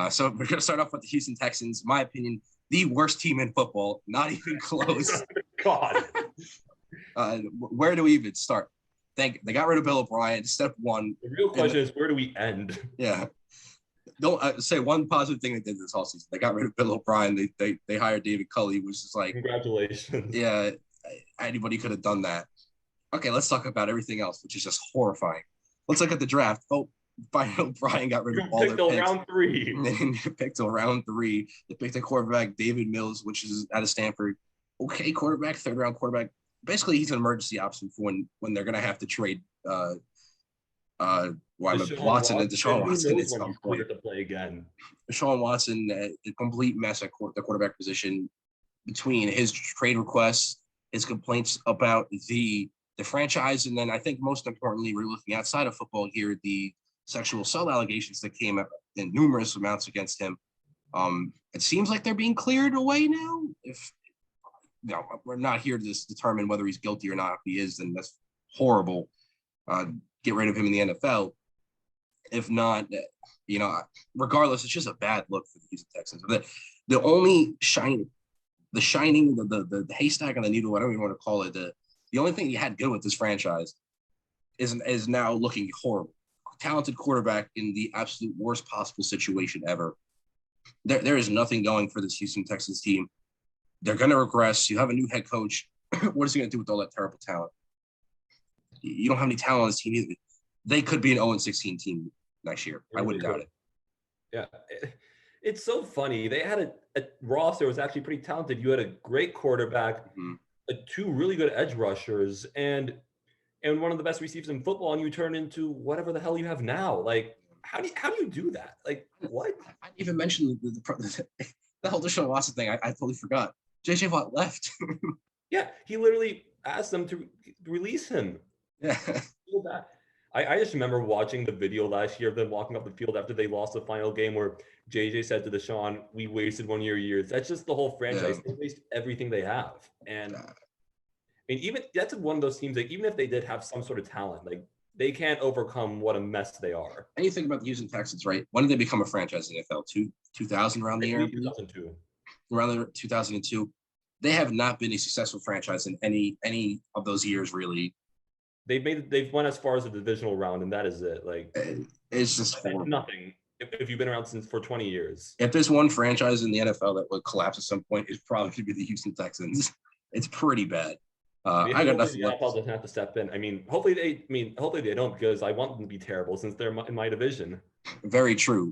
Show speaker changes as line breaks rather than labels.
So we're going to start off with the Houston Texans. In my opinion, the worst team in football, not even close.
God.
Where do we even start? They got rid of Bill O'Brien. Step one.
The real question is, where do we end?
Yeah. Don't say one positive thing they did this whole season. They got rid of Bill O'Brien. They hired David Culley, which is like,
congratulations.
Yeah, anybody could have done that. Okay, let's talk about everything else, which is just horrifying. Let's look at the draft. Oh, O'Brien got rid of all their picks.
Round 3.
They picked till round 3. They picked a quarterback, David Mills, which is out of Stanford. Okay, quarterback, third-round quarterback. Basically, he's an emergency option for when they're going to have to trade Watson and Deshaun Watson at some point.
To play again.
Deshaun Watson, a complete mess at the quarterback position between his trade requests, his complaints about the franchise, and then I think most importantly, we're looking outside of football here, the sexual assault allegations that came up in numerous amounts against him. It seems like they're being cleared away now. If we're not here to determine whether he's guilty or not. If he is, then that's horrible. Get rid of him in the NFL. If not, regardless, it's just a bad look for the Houston Texans. The only the haystack on the needle, whatever you want to call it, the only thing he had good with this franchise is now looking horrible. Talented quarterback in the absolute worst possible situation ever. There is nothing going for this Houston Texans team. They're going to regress. You have a new head coach. What is he going to do with all that terrible talent? You don't have any talent on this team either. They could be an 0-16 team next year. I wouldn't doubt it.
Yeah. It's so funny. They had a roster that was actually pretty talented. You had a great quarterback, 2 really good edge rushers, and one of the best receivers in football, and you turn into whatever the hell you have now. Like, how do you do that? Like, what?
I didn't even mention the whole Deshaun Watson thing. I totally forgot. JJ Watt left.
Yeah, he literally asked them to release him.
Yeah.
I just remember watching the video last year of them walking up the field after they lost the final game where JJ said to Deshaun, "We wasted 1 of your years." That's just the whole franchise. Yeah. They waste everything they have. And I mean, even that's one of those teams that even if they did have some sort of talent, like they can't overcome what a mess they are.
And you think about the Houston Texans, right? When did they become a franchise in the NFL? 2000 around the year?
2002.
Around 2002. They have not been a successful franchise in any of those years, really.
They've went as far as the divisional round, and that is it. Like,
it's just horrible.
Nothing. If you've been around for 20 years.
If there's one franchise in the NFL that would collapse at some point, it's probably going to be the Houston Texans. It's pretty bad. I got nothing.
The NFL doesn't have to step in. I mean, hopefully they don't, because I want them to be terrible since they're in my division.
Very true.